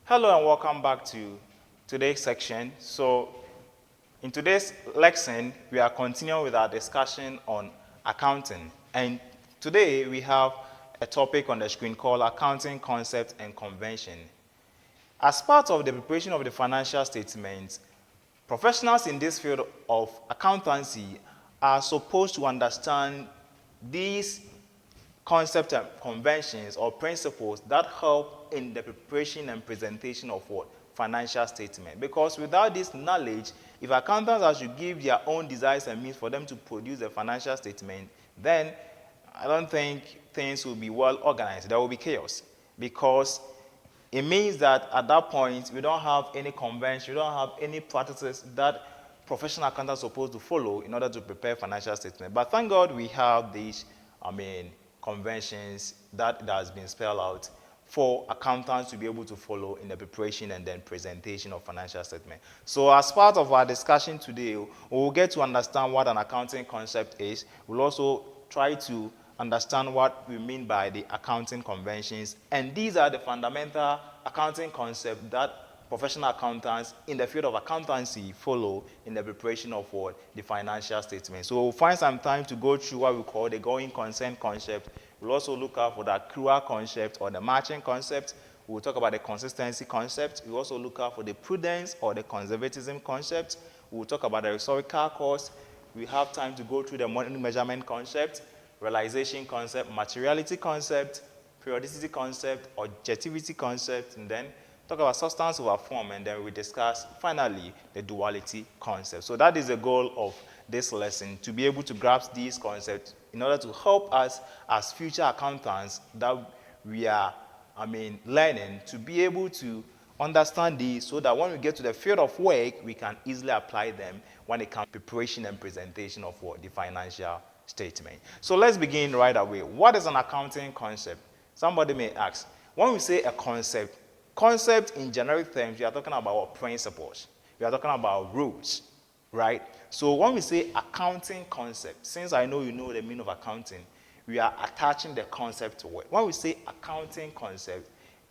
Hello and welcome back to today's section. So in today's lesson, we are continuing with our discussion on accounting. And today we have a topic on the screen called accounting concept and convention. As part of the preparation of the financial statements, professionals in this field of accountancy are supposed to understand these concepts and conventions or principles that help in the preparation and presentation of what? Financial statement. Because without this knowledge, if accountants are to give their own desires and means for them to produce a financial statement, then I don't think things will be well organized. There will be chaos. Because it means that at that point, we don't have any convention, we don't have any practices that professional accountants are supposed to follow in order to prepare financial statement. But thank God we have these, conventions that has been spelled out for accountants to be able to follow in the preparation and then presentation of financial statement. So as part of our discussion today, we'll get to understand what an accounting concept is. We'll also try to understand what we mean by the accounting conventions. And these are the fundamental accounting concepts that professional accountants in the field of accountancy follow in the preparation of what? The financial statement. So we'll find some time to go through what we call the going concern concept. We'll also look out for the accrual concept or the matching concept. We'll talk about the consistency concept. We'll also look out for the prudence or the conservatism concept. We'll talk about the historical cost. We have time to go through the money measurement concept, realization concept, materiality concept, periodicity concept, objectivity concept, and then talk about substance over form, and then we discuss finally the duality concept. So that is the goal of this lesson, to be able to grasp these concepts in order to help us as future accountants that we are learning to be able to understand these, so that when we get to the field of work, we can easily apply them when it comes to preparation and presentation of what? The financial statement. So let's begin right away. What is an accounting concept? Somebody may ask. When we say a concept in generic terms, we are talking about principles. We are talking about rules, right? So when we say accounting concept, since I know you know the meaning of accounting, we are attaching the concept to it. When we say accounting concept,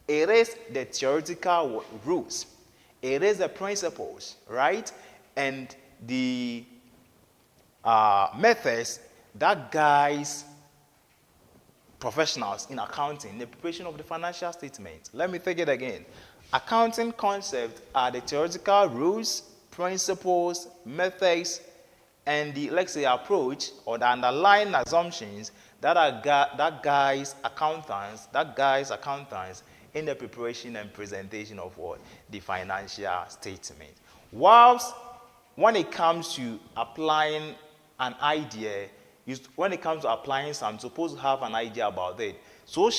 it is the theoretical rules. It is the principles, right? And the methods that guides professionals in accounting in the preparation of the financial statement. Let me take it again. Accounting concepts are the theoretical rules, principles, methods, and the, let's say, approach or the underlying assumptions that guides accountants in the preparation and presentation of what? The financial statement. Whilst when it comes to applying an idea, when it comes to applying something, you're supposed to have an idea about it. So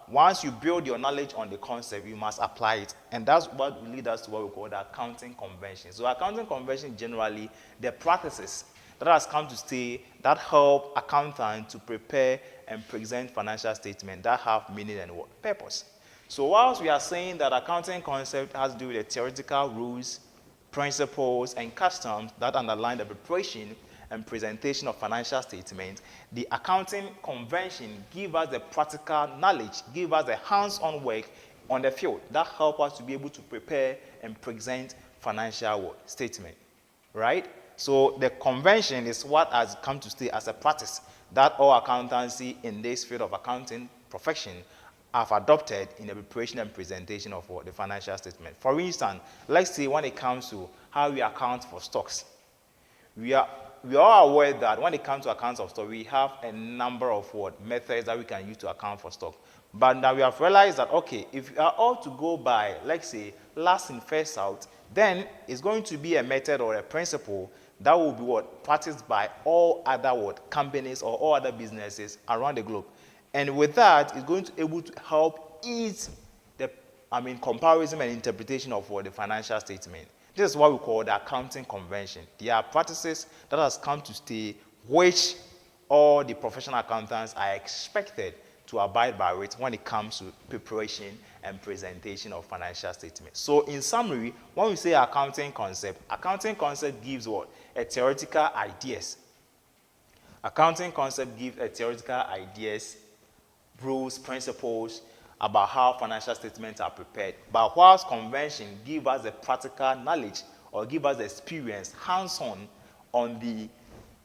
once you build your knowledge on the concept, you must apply it. And that's what will lead us to what we call the accounting convention. So accounting convention, generally, the practices that has come to stay that help accountants to prepare and present financial statements that have meaning and what? Purpose. So whilst we are saying that accounting concept has to do with the theoretical rules, principles, and customs that underline the preparation and presentation of financial statements, the accounting convention give us the practical knowledge, give us the hands-on work on the field that help us to be able to prepare and present financial statement, right? So the convention is what has come to stay as a practice that all accountancy in this field of accounting profession have adopted in the preparation and presentation of what? The financial statement. For instance, let's say when it comes to how we account for stocks, we are all aware that when it comes to accounts of stock, we have a number of methods that we can use to account for stock. But now we have realized that, okay, if we are all to go by, let's say, last in, first out, then it's going to be a method or a principle that will be practiced by all other companies or all other businesses around the globe. And with that, it's going to be able to help ease the comparison and interpretation of the financial statement. This is what we call the accounting convention. There are practices that has come to stay, which all the professional accountants are expected to abide by it when it comes to preparation and presentation of financial statements. So in summary, when we say accounting concept gives what? A theoretical ideas. Accounting concept gives a theoretical ideas, rules, principles, about how financial statements are prepared. But whilst convention give us the practical knowledge or give us the experience, hands-on, on the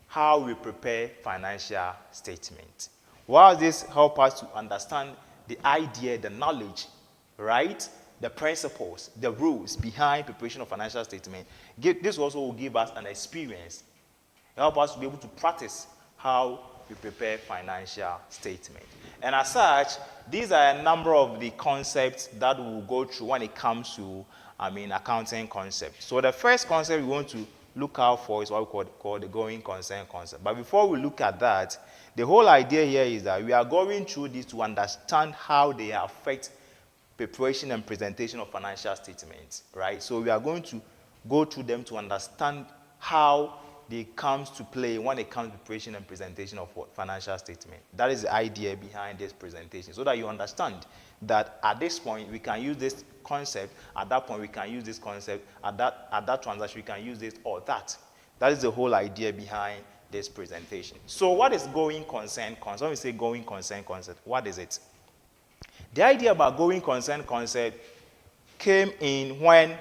how we prepare financial statements. While this help us to understand the idea, the knowledge, right, the principles, the rules behind preparation of financial statement, this also will give us an experience, help us to be able to practice how we prepare financial statement. And as such, these are a number of the concepts that we will go through when it comes to, accounting concepts. So the first concept we want to look out for is what we call the going concern concept. But before we look at that, the whole idea here is that we are going through this to understand how they affect preparation and presentation of financial statements, right? So we are going to go through them to understand how they come to play when it comes to preparation and presentation of what financial statement. That is the idea behind this presentation, so that you understand that at this point we can use this concept, at that point we can use this concept, at that transaction we can use this or that. That is the whole idea behind this presentation. So what is going concern concept? When we say going concern concept, what is it? The idea about going concern concept came in when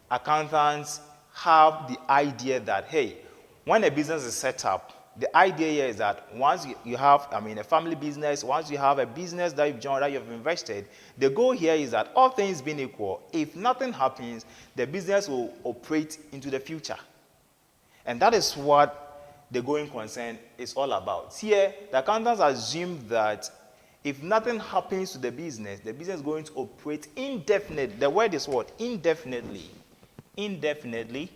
accountants have the idea that, hey, when a business is set up, the idea here is that once you have, a family business, once you have a business that you've joined, that you've invested, the goal here is that all things being equal, if nothing happens, the business will operate into the future. And that is what the going concern is all about. Here, the accountants assume that if nothing happens to the business is going to operate indefinitely. The word is what? Indefinitely. Indefinitely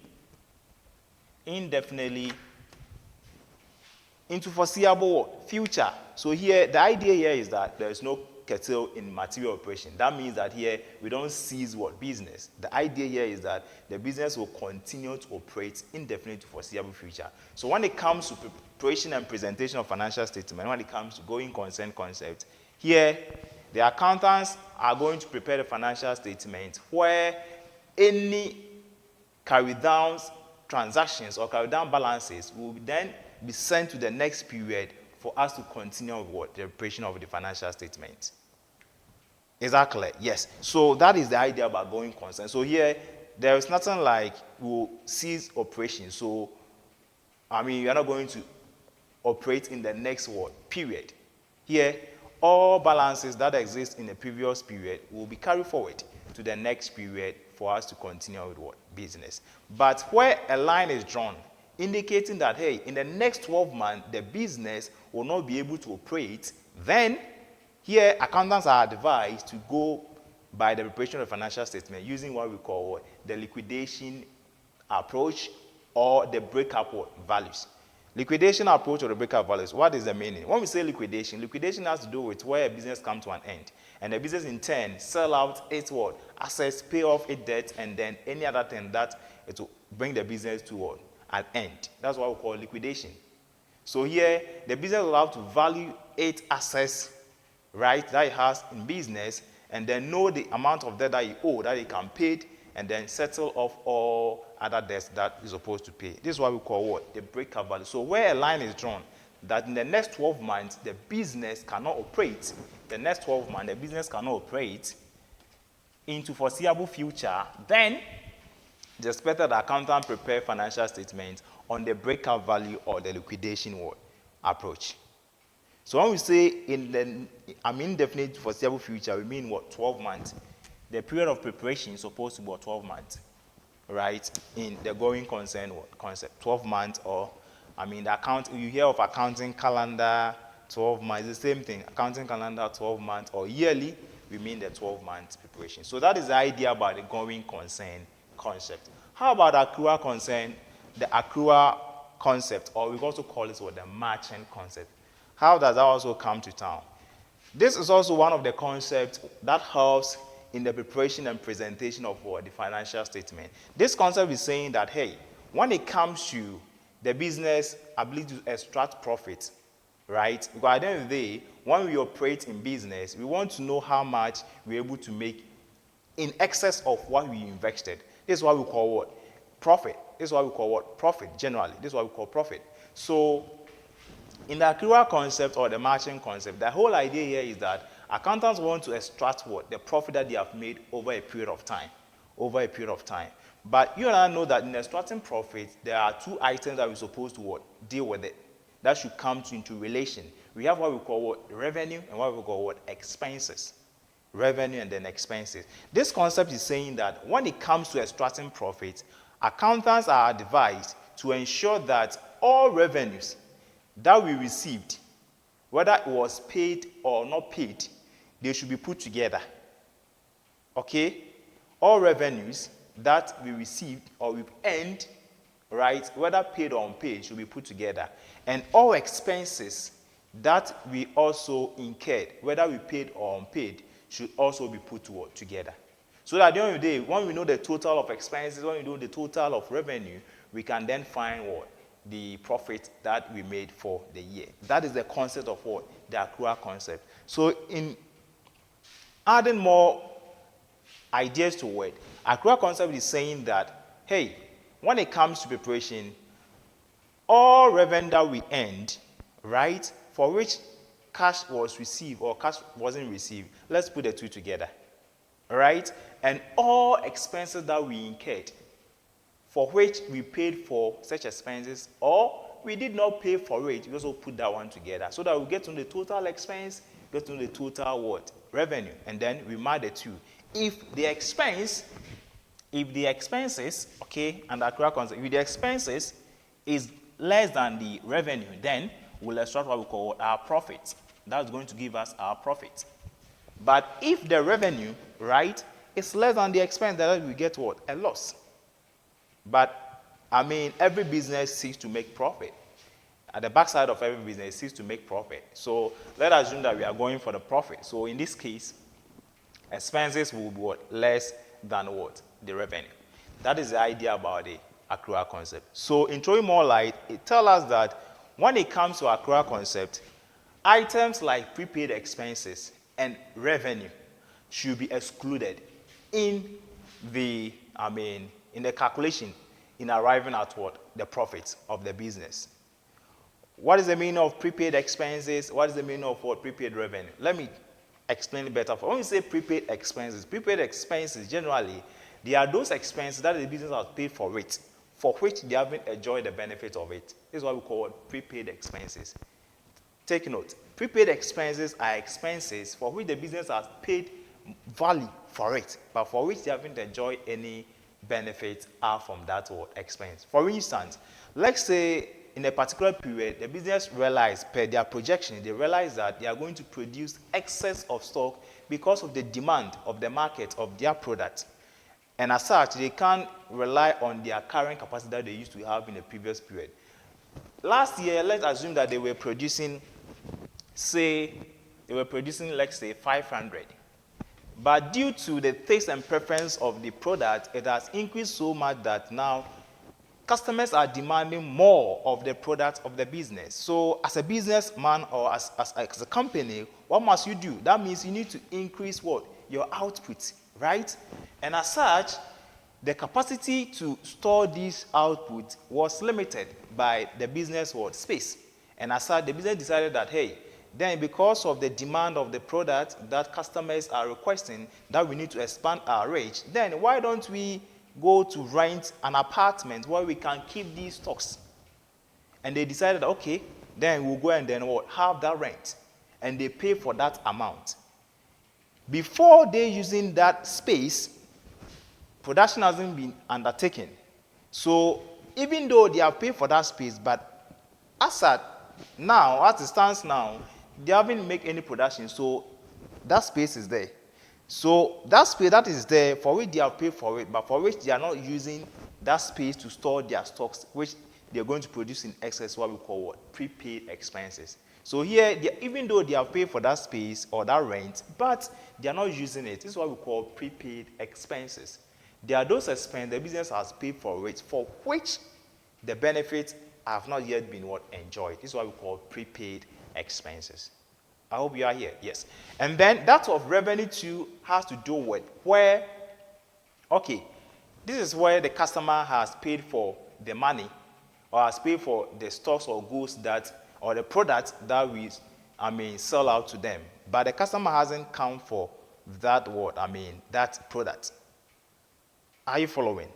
into foreseeable future. So here, the idea here is that there is no curtail in material operation. That means that here, we don't cease what? Business. The idea here is that the business will continue to operate indefinitely to foreseeable future. So when it comes to preparation and presentation of financial statement, when it comes to going concern concept, here, the accountants are going to prepare the financial statement where any carry down transactions or carry down balances will then be sent to the next period for us to continue with what? The preparation of the financial statement. Is that clear? Yes. So that is the idea about going concern. So here, there is nothing like we'll cease operation. So, we are not going to operate in the next what? Period. Here, all balances that exist in the previous period will be carried forward to the next period for us to continue with what? Business. But where a line is drawn, indicating that, hey, in the next 12 months, the business will not be able to operate, then here accountants are advised to go by the preparation of financial statement using what we call what? The liquidation approach or the breakup values. Liquidation approach or the breakup values, what is the meaning? When we say liquidation has to do with where a business comes to an end. And the business in turn sell out its what? Assets, pay off its debt, and then any other thing that it will bring the business to what? An end. That's what we call liquidation. So here, the business will have to value its assets, right, that it has in business, and then know the amount of debt that it owes, that it can pay, and then settle off all other debts that is supposed to pay. This is what we call what? The breakup value. So where a line is drawn, that in the next 12 months, the business cannot operate. The next 12 months, the business cannot operate into foreseeable future, then it's expected the accountant prepare financial statements on the breakup value or the liquidation approach. So when we say in the indefinite foreseeable future, we mean what? 12 months. The period of preparation is supposed to be 12 months, right? In the going concern concept, 12 months, or the account. You hear of accounting calendar, 12 months. It's the same thing. Accounting calendar, 12 months, or yearly. We mean the 12 months preparation. So that is the idea about the going concern concept. How about accrual concern? The accrual concept, or we also call it what? The merchant concept. How does that also come to town? This is also one of the concepts that helps in the preparation and presentation of what? The financial statement. This concept is saying that, hey, when it comes to the business ability to extract profit, right? Because at the end of the day, when we operate in business, we want to know how much we're able to make in excess of what we invested. This is what we call what? Profit. This is what we call what? Profit, generally. This is what we call profit. So, in the accrual concept or the margin concept, the whole idea here is that Accountants want to extract what? The profit that they have made over a period of time. Over a period of time. But you and I know that in extracting profit, there are two items that we're supposed to what? Deal with it. That should come into relation. We have what we call what? Revenue, and what we call what? Expenses. Revenue and then expenses. This concept is saying that when it comes to extracting profit, accountants are advised to ensure that all revenues that we received, whether it was paid or not paid, they should be put together. Okay? All revenues that we received or we've earned, right, whether paid or unpaid, should be put together. And all expenses that we also incurred, whether we paid or unpaid, should also be put together. So that at the end of the day, when we know the total of expenses, when we know the total of revenue, we can then find what? The profit that we made for the year. That is the concept of what? The accrual concept. So in adding more ideas to it, accrual concept is saying that, hey, when it comes to preparation, all revenue that we earned, right, for which cash was received or cash wasn't received, let's put the two together, right? And all expenses that we incurred, for which we paid for such expenses or we did not pay for it, we also put that one together so that we get to the total expense, get to the total what? Revenue, and then we mark the two. If the expenses, okay, and the accrual concept, if the expenses is less than the revenue, then we'll extract what we call our profit. That's going to give us our profit. But if the revenue, right, is less than the expense, then we get what? A loss. But, I mean, every business seeks to make profit. At the backside of every business, it seeks to make profit. So let us assume that we are going for the profit. So in this case, expenses will be what? Less than what? The revenue. That is the idea about the accrual concept. So in throwing more light, it tells us that when it comes to accrual concept, items like prepaid expenses and revenue should be excluded in the, in the calculation in arriving at what? The profits of the business. What is the meaning of prepaid expenses? What is the meaning of what? Prepaid revenue? Let me explain it better. When we say prepaid expenses generally, they are those expenses that the business has paid for it, for which they haven't enjoyed the benefit of it. This is what we call prepaid expenses. Take note. Prepaid expenses are expenses for which the business has paid value for it, but for which they haven't enjoyed any benefit out from that expense. For instance, let's say in a particular period, the business realized, per their projection, they realize that they are going to produce excess of stock because of the demand of the market of their product. And as such, they can't rely on their current capacity that they used to have in the previous period. Last year, let's assume that they were producing, let's say, 500. But due to the taste and preference of the product, it has increased so much that now customers are demanding more of the product of the business. So as a businessman or as a company, what must you do? That means you need to increase what? Your output, right? And as such, the capacity to store this output was limited by the business space. And as such, the business decided that, hey, then because of the demand of the product that customers are requesting, that we need to expand our reach, then why don't we go to rent an apartment where we can keep these stocks? And they decided, okay, then we'll go and then have that rent. And they pay for that amount. Before they using that space, production hasn't been undertaken. So even though they have paid for that space, but as it stands now, they haven't made any production, so that space is there. So that space that is there, for which they have paid for it, but for which they are not using that space to store their stocks, which they are going to produce in excess, what we call prepaid expenses. So here, even though they have paid for that space or that rent, but they are not using it. This is what we call prepaid expenses. They are those expenses the business has paid for it, for which the benefits have not yet been enjoyed. This is what we call prepaid expenses. I hope you are here. Yes. And then that of revenue too has to do with where, okay, this is where the customer has paid for the money or has paid for the stocks or goods that, or the products that we, sell out to them. but the customer hasn't come for that that product. Are you following?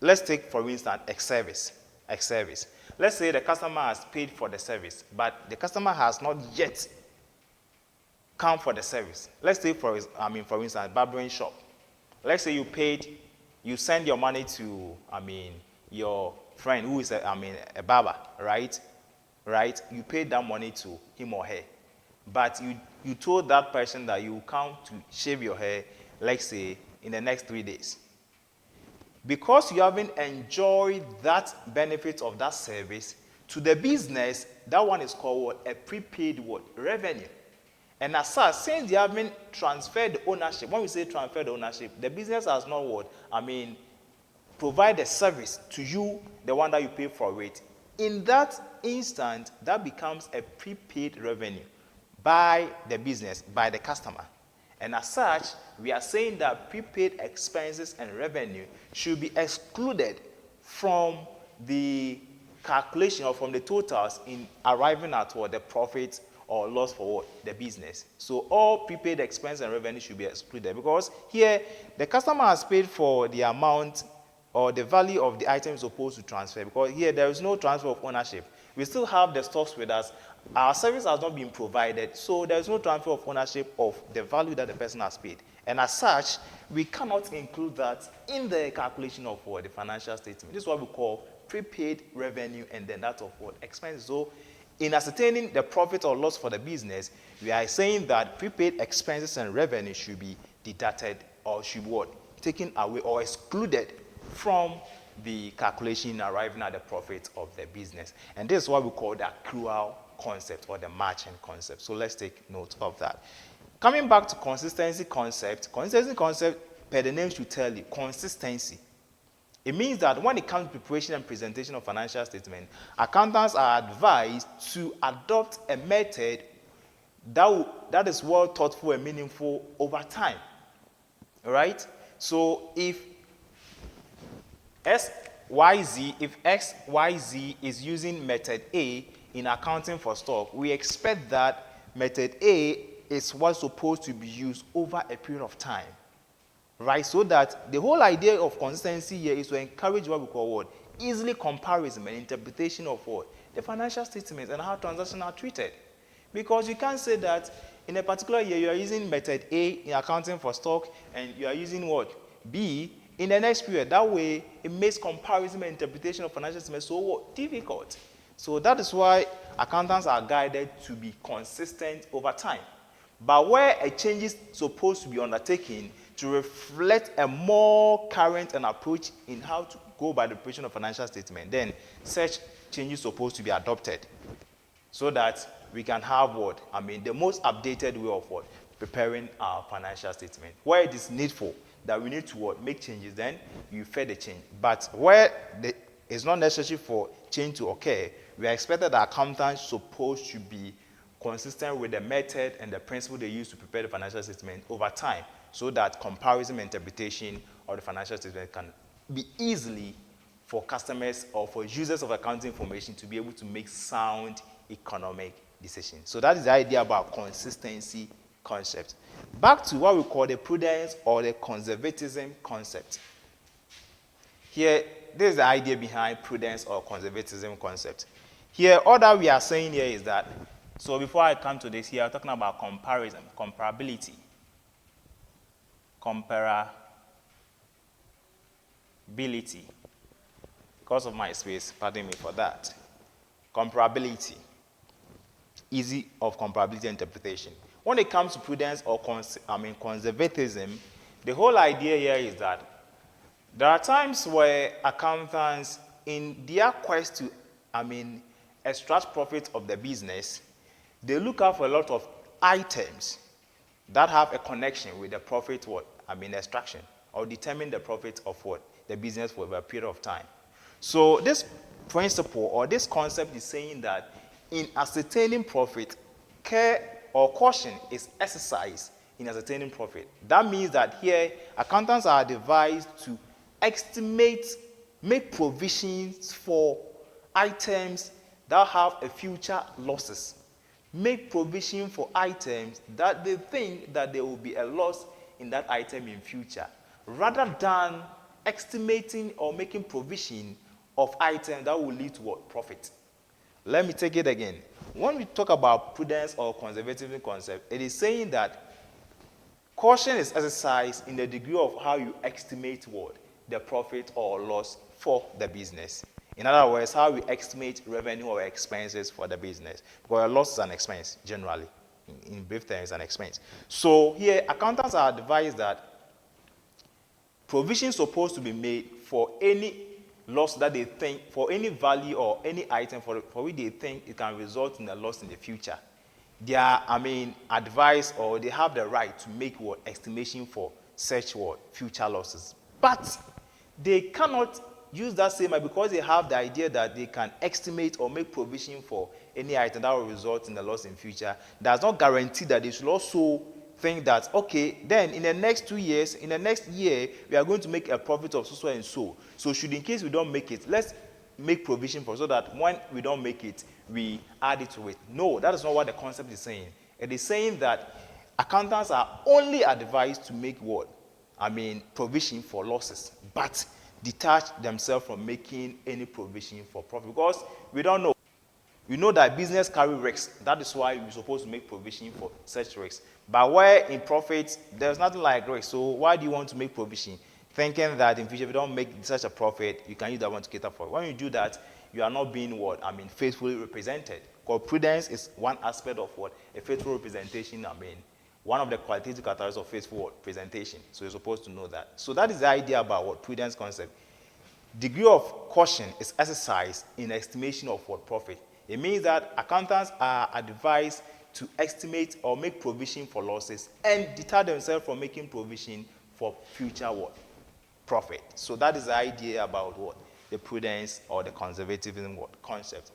Let's take, for instance, a service. Let's say the customer has paid for the service, but the customer has not yet come for the service. Let's say, for instance, barbering shop. Let's say you send your money to, your friend who is a barber, right? Right? You paid that money to him or her, but you told that person that you come to shave your hair, let's say, in the next 3 days. Because you haven't enjoyed that benefit of that service, to the business, that one is called what? A prepaid what? Revenue. And as such, since you haven't transferred the ownership, when we say transfer the ownership, the business has not what? Provide a service to you, the one that you pay for it. In that instant, that becomes a prepaid revenue by the business, by the customer. And as such, we are saying that prepaid expenses and revenue should be excluded from the calculation or from the totals in arriving at what? The profit or loss for what? The business. So all prepaid expense and revenue should be excluded, because here the customer has paid for the amount or the value of the item supposed to transfer, because here there is no transfer of ownership. We still have the stocks with us. Our service has not been provided, so there is no transfer of ownership of the value that the person has paid. And as such, we cannot include that in the calculation of what? The financial statement. This is what we call prepaid revenue, and then that of what? Expenses. So in ascertaining the profit or loss for the business, we are saying that prepaid expenses and revenue should be deducted, or should be what? Taken away or excluded from the calculation arriving at the profit of the business. And this is what we call the accrual concept or the margin concept. So let's take note of that. Coming back to consistency concept, per the name should tell you, consistency. It means that when it comes to preparation and presentation of financial statement, accountants are advised to adopt a method that is well thoughtful and meaningful over time. All right? So if XYZ is using method A in accounting for stock, we expect that method A is what's supposed to be used over a period of time, right? So that the whole idea of consistency here is to encourage what we call what? Easily comparison and interpretation of what? The financial statements and how transactions are treated. Because you can't say that in a particular year you are using method A in accounting for stock and you are using what? B in the next period. That way, it makes comparison and interpretation of financial statements so what? Difficult. So that is why accountants are guided to be consistent over time. But where a change is supposed to be undertaken to reflect a more current and approach in how to go by the preparation of financial statement, then such changes supposed to be adopted so that we can have what? The most updated way of what? Preparing our financial statement. Where it is needful that we need to what? Make changes, then you effect the change. But where it's not necessary for change to occur, we are expected that accountants supposed to be consistent with the method and the principle they use to prepare the financial statement over time, so that comparison and interpretation of the financial statement can be easily for customers or for users of accounting information to be able to make sound economic decisions. So that is the idea about consistency concept. Back to what we call the prudence or the conservatism concept. Here, this is the idea behind prudence or conservatism concept. Here, all that we are saying here is that, so before I come to this here, I'm talking about comparison, comparability. Comparability. Because of my space, pardon me for that. Comparability. Easy of comparability interpretation. When it comes to prudence or conservatism, the whole idea here is that there are times where accountants, in their quest to, extract profit of the business, they look out for a lot of items that have a connection with the profit extraction, or determine the profit of what? The business for a period of time. So this principle or this concept is saying that in ascertaining profit, care or caution is exercised in ascertaining profit. That means that here, accountants are advised to estimate, make provisions for items that have a future losses. make provision for items that they think that there will be a loss in that item in future, rather than estimating or making provision of items that will lead to what? Profit. Let me take it again. When we talk about prudence or conservatism concept, it is saying that caution is exercised in the degree of how you estimate what? The profit or loss for the business. In other words, how we estimate revenue or expenses for the business. Because a loss is an expense, generally. In brief terms, an expense. So here, accountants are advised that provision is supposed to be made for any loss that they think, for any value or any item for which they think it can result in a loss in the future. They are, advised, or they have the right to make what? Estimation for such what? Future losses. But they cannot use that same, because they have the idea that they can estimate or make provision for any item that will result in a loss in future. Does not guarantee that they should also think that, okay, then in the next 2 years, in the next year, we are going to make a profit of so and so. So should, in case we don't make it, let's make provision for, so that when we don't make it, we add it to it. No, that is not what the concept is saying. It is saying that accountants are only advised to make what? Provision for losses, but detach themselves from making any provision for profit, because we don't know. We know that business carry risks. That is why we're supposed to make provision for such risks. But where in profit, there's nothing like risk. So why do you want to make provision? Thinking that in future, if you don't make such a profit, you can use that one to cater for it. When you do that, you are not being what? Faithfully represented. Because prudence is one aspect of what? A faithful representation, one of the qualitative characteristics of faithful presentation. So you're supposed to know that. So that is the idea about what? Prudence concept. Degree of caution is exercised in estimation of what? Profit. It means that accountants are advised to estimate or make provision for losses and deter themselves from making provision for future what? Profit. So that is the idea about what? The prudence or the conservatism what? Concept.